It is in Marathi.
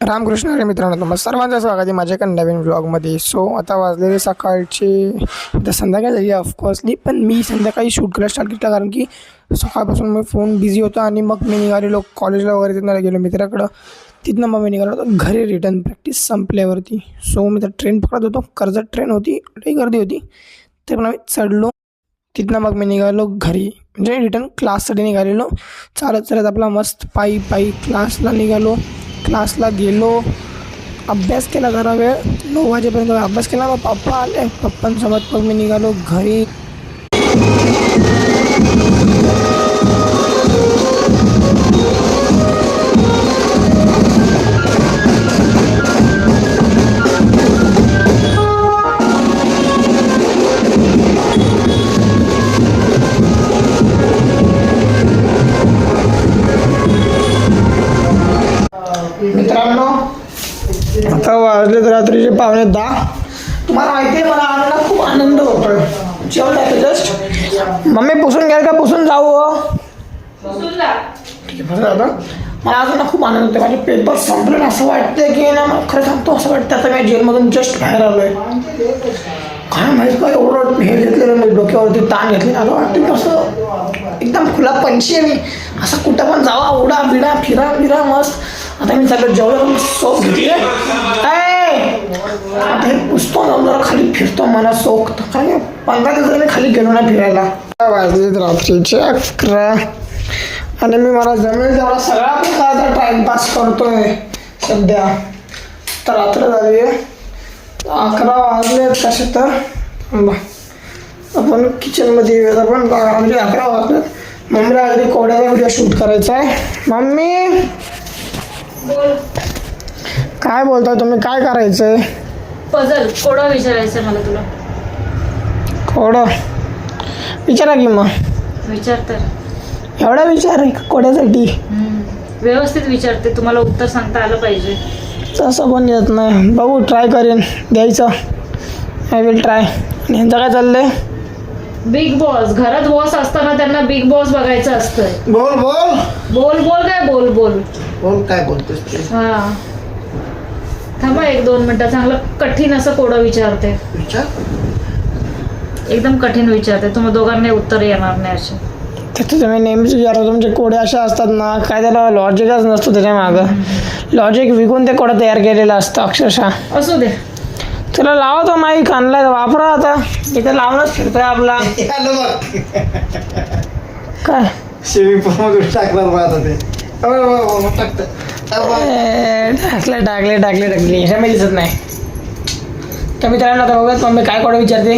रामकृष्ण हरी मित्रांनो, तुम्हाला सर्वांचं स्वागत आहे माझ्या एका नवीन व्लॉगमध्ये. सो आता वाजलेले सकाळचे आता संध्याकाळ झाली ऑफकोर्सली, पण मी संध्याकाळी शूट करायला स्टार्ट केला कारण की सकाळपासून मी फोन बिझी होता आणि मग मी निघालेलो कॉलेजला वगैरे. तिथनं गेलो मित्राकडं, तिथनं मग मी निघालो होतो घरी रिटर्न प्रॅक्टिस संपल्यावरती. सो मी तर ट्रेन पकडत होतो, कर्जत ट्रेन होती, लई गर्दी होती, तर पण आम्ही चढलो. तिथनं मग मी निघालो घरी, म्हणजे रिटर्न क्लाससाठी निघालेलो. चालत चालत आपला मस्त पायी क्लासला निघालो. क्लासला गेलो, अभ्यास केला जरा वेळ, 9 वाजेपर्यंत अभ्यास केला. मग पप्पा आले, पप्पांसोबत मग मी निघालो घरी. मित्रांनो, आता वाजलेत रात्रीचे 9:15. तुम्हाला माहिती आहे मला आज खूप आनंद होतोय. जेवण जातं जस्ट. मम्मी पुसून घ्याल का पुसून जाऊ? ठीक आहे आता मला अजून खूप आनंद होतो. माझे पेपर संपले, असं वाटतं की ना, खरं सांगतो असं वाटतं आता मी जेलमधून जस्ट बाहेर आलो आहे. काय माहीत का एवढं हे घेतलेलं मी डोक्यावरती, ताण घेतले. असं वाटतं की असं एकदम खुला पंछी आहे मी, असं कुठं पण जावा, उडा बिडा फिरा मस्त. आता मी चाललो जेवढं सोप घेतली आता हे पुसतो जाऊन जरा खाली फिरतो, मला सोख काय 15 दिवसांनी खाली गेलो ना फिरायला. वाजलेत रात्रीचे 11 आणि मी मला जमेल तेवढा सगळा प्रकारचा टाईमपास करतोय सध्या. तर रात्र झाली आहे, 11 वाजले कसे तर आपण किचनमध्ये येऊयात. आपण म्हणजे 11 वाजलेत. मम्मीला अगदी कोड्याचा व्हिडिओ शूट करायचा आहे. मम्मी काय बोलताय तुम्ही, काय करायचंय? पझल कोडं विचारायचं मला तुला. कोडं विचारा की मग. विचार तर. एवढा विचार आहे कोड्यासाठी? व्यवस्थित विचारते, तुम्हाला उत्तर सांगता आलं पाहिजे. तसं पण येत नाही, बघू ट्राय करेन द्यायचं. I will try. आणि ह्यांचं काय चाललंय? Big boss. घरात बॉस असताना त्यांना बिग बॉस बघायचं असतंय. बोल बोल बोल बोल काय बोल बोल बोल काय बोलतोस? हा थांबा 1-2 मिनिटं. चांगलं कठीण असं कोडं विचारते, एकदम कठीण विचारते. तुम्ही दोघांनी उत्तर येणार नाही असे. त्याचं तुम्ही नेहमीच विचारतो, तुमचे कोडे असे असतात ना, काय त्याला लॉजिकच नसतो त्याच्या मागं. लॉजिक विकून ते कोडं तयार केलेलं असतं अक्षरशः. असू दे, तुला लावा तो माईक आणलाय, वापरा आता. इथे लावूनच फिरतोय आपला. काय स्विमिंग पूल टाकणार बघ आता ते. टाकले ह्याच्यामध्ये दिसत नाही. तर मित्रांनो आता बघूयात मम्मी काय कोडं विचारते.